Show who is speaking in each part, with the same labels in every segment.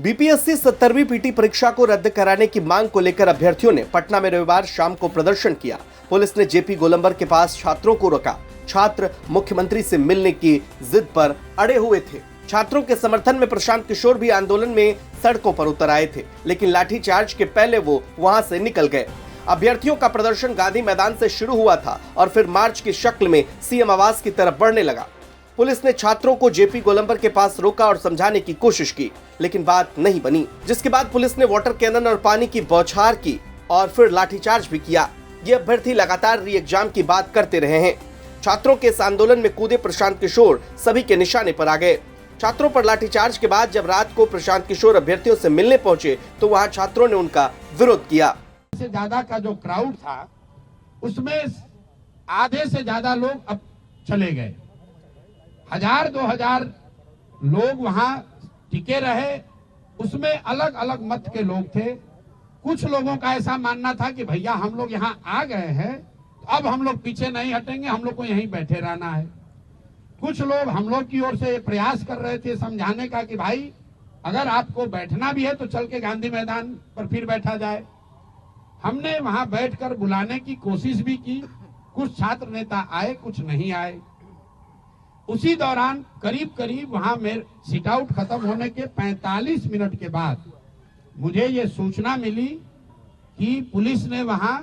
Speaker 1: BPSC 70वीं PT परीक्षा को रद्द कराने की मांग को लेकर अभ्यर्थियों ने पटना में रविवार शाम को प्रदर्शन किया। पुलिस ने जेपी गोलंबर के पास छात्रों को रोका। छात्र मुख्यमंत्री से मिलने की जिद पर अड़े हुए थे। छात्रों के समर्थन में प्रशांत किशोर भी आंदोलन में सड़कों पर उतर आए थे, लेकिन लाठीचार्ज के पहले वो वहां से निकल गए। अभ्यर्थियों का प्रदर्शन गांधी मैदान से शुरू हुआ था और फिर मार्च की शक्ल में सीएम आवास की तरफ बढ़ने लगा। पुलिस ने छात्रों को जेपी गोलंबर के पास रोका और समझाने की कोशिश की, लेकिन बात नहीं बनी, जिसके बाद पुलिस ने वाटर कैनन और पानी की बौछार की और फिर लाठीचार्ज भी किया। ये अभ्यर्थी लगातार री एग्जाम की बात करते रहे हैं। छात्रों के इस आंदोलन में कूदे प्रशांत किशोर सभी के निशाने पर आ गए। छात्रों पर लाठीचार्ज के बाद जब रात को प्रशांत किशोर अभ्यर्थियों से मिलने पहुंचे तो वहां छात्रों ने उनका विरोध किया।
Speaker 2: से ज्यादा का जो क्राउड था उसमें आधे से ज्यादा लोग अब चले गए। 1000-2000 लोग वहां टिके रहे। उसमें अलग अलग मत के लोग थे। कुछ लोगों का ऐसा मानना था कि भैया हम लोग यहाँ आ गए हैं तो अब हम लोग पीछे नहीं हटेंगे, हम लोग को यहीं बैठे रहना है। कुछ लोग हम लोग की ओर से प्रयास कर रहे थे समझाने का कि भाई अगर आपको बैठना भी है तो चल के गांधी मैदान पर फिर बैठा जाए। हमने वहां बैठकर बुलाने की कोशिश भी की। कुछ छात्र नेता आए, कुछ नहीं आए। उसी दौरान करीब वहां में सिट आउट खत्म होने के 45 मिनट के बाद मुझे ये सूचना मिली कि पुलिस ने वहां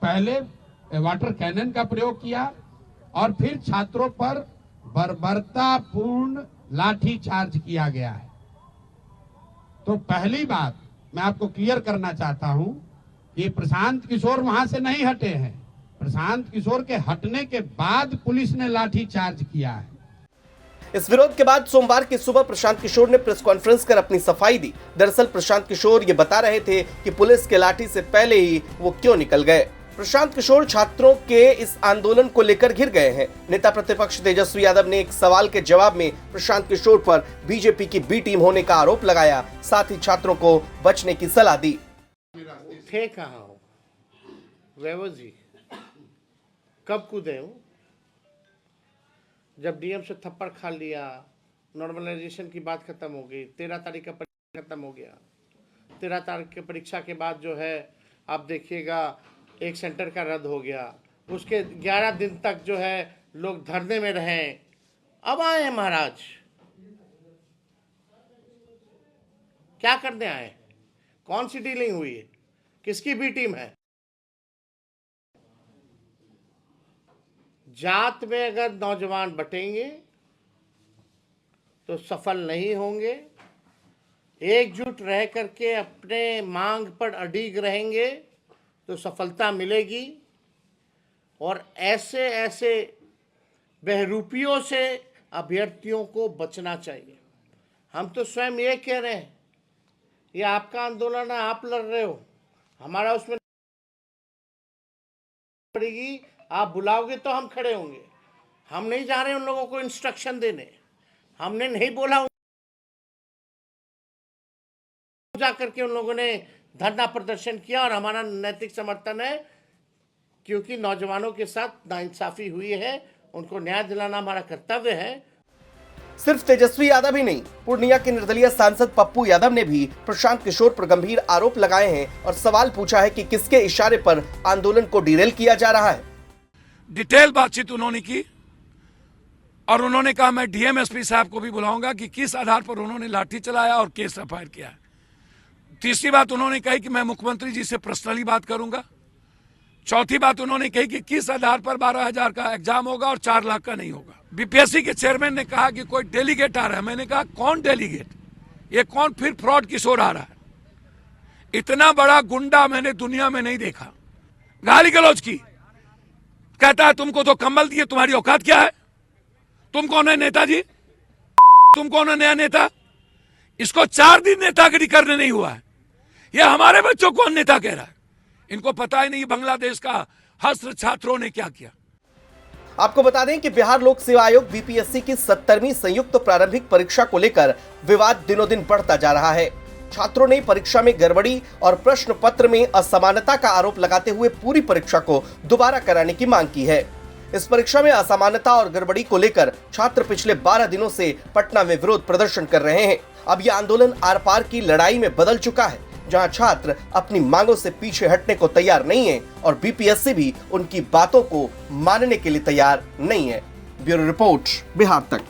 Speaker 2: पहले वाटर कैनन का प्रयोग किया और फिर छात्रों पर बर्बरतापूर्ण लाठी चार्ज किया गया है। तो पहली बात मैं आपको क्लियर करना चाहता हूं कि प्रशांत किशोर वहां से नहीं हटे हैं। प्रशांत किशोर के हटने के बाद पुलिस ने लाठी चार्ज किया है।
Speaker 1: इस विरोध के बाद सोमवार की सुबह प्रशांत किशोर ने प्रेस कॉन्फ्रेंस कर अपनी सफाई दी। दरअसल प्रशांत किशोर ये बता रहे थे कि पुलिस के लाठी से पहले ही वो क्यों निकल गए। प्रशांत किशोर छात्रों के इस आंदोलन को लेकर घिर गए हैं। नेता प्रतिपक्ष तेजस्वी यादव ने एक सवाल के जवाब में प्रशांत किशोर पर बीजेपी की बी टीम होने का आरोप लगाया, साथ ही छात्रों को बचने की सलाह दी।
Speaker 3: थे कहाँ हो वैभव जी, कब कूदे हो? जब डीएम से थप्पड़ खा लिया, नॉर्मलाइजेशन की बात खत्म हो गई, 13 तारीख का परीक्षा खत्म हो गया। 13 तारीख की परीक्षा के बाद जो है आप देखिएगा एक सेंटर का रद्द हो गया। उसके 11 दिन तक जो है लोग धरने में रहे। अब आए हैं महाराज, क्या करने आए? कौन सी डीलिंग हुई है? किसकी बी टीम है? जात में अगर नौजवान बटेंगे तो सफल नहीं होंगे। एकजुट रह करके अपने मांग पर अडिग रहेंगे तो सफलता मिलेगी। और ऐसे ऐसे बहरूपियों से अभ्यर्थियों को बचना चाहिए। हम तो स्वयं ये कह रहे हैं, ये आपका आंदोलन है, आप लड़ रहे हो, हमारा उसमें पड़ेगी। आप बुलाओगे तो हम खड़े होंगे। हम नहीं जा रहे उन लोगों को इंस्ट्रक्शन देने। हमने नहीं बोला जा करके उन लोगों ने धरना प्रदर्शन किया और हमारा नैतिक समर्थन है, क्योंकि नौजवानों के साथ नाइंसाफी हुई है, उनको न्याय दिलाना हमारा कर्तव्य है।
Speaker 1: सिर्फ तेजस्वी यादव ही नहीं, पूर्णिया के निर्दलीय सांसद पप्पू यादव ने भी प्रशांत किशोर पर गंभीर आरोप लगाए हैं और सवाल पूछा है कि किसके इशारे पर आंदोलन को डिरेल किया जा रहा है।
Speaker 4: डिटेल बातचीत उन्होंने की और उन्होंने कहा मैं डीएम एसपी साहब को भी बुलाऊंगा कि किस आधार पर उन्होंने लाठी चलाया और केस एफआईआर किया है। तीसरी बात उन्होंने कही कि मैं मुख्यमंत्री जी से पर्सनली बात करूंगा। चौथी बात उन्होंने कही कि किस आधार पर 12,000 का एग्जाम होगा और 4 लाख का नहीं होगा। बीपीएससी के चेयरमैन ने कहा कि कोई डेलीगेट आ रहा है। मैंने कहा कौन डेलीगेट? ये कौन फिर फ्रॉड किशोर आ रहा है? इतना बड़ा गुंडा मैंने दुनिया में नहीं देखा। गाली गलौज की, कहता है तुमको तो कंबल दिए, तुम्हारी औकात क्या है? तुम कौन है नेताजी? तुम कौन है नया नेता? इसको 4 दिन नेतागिरी करने नहीं हुआ है। ये हमारे बच्चों को नेता कह रहा है। इनको पता ही नहीं बांग्लादेश का हस्त्र छात्रों ने क्या किया।
Speaker 1: आपको बता दें कि बिहार लोक सेवा आयोग बीपीएससी की 70वीं संयुक्त प्रारंभिक परीक्षा को लेकर विवाद दिनों दिन बढ़ता जा रहा है। छात्रों ने परीक्षा में गड़बड़ी और प्रश्न पत्र में असमानता का आरोप लगाते हुए पूरी परीक्षा को दोबारा कराने की मांग की है। इस परीक्षा में असमानता और गड़बड़ी को लेकर छात्र पिछले 12 दिनों से पटना में विरोध प्रदर्शन कर रहे हैं। अब यह आंदोलन आर पार की लड़ाई में बदल चुका है, जहां छात्र अपनी मांगों से पीछे हटने को तैयार नहीं है और बीपीएससी भी उनकी बातों को मानने के लिए तैयार नहीं है। ब्यूरो रिपोर्ट, बिहार तक।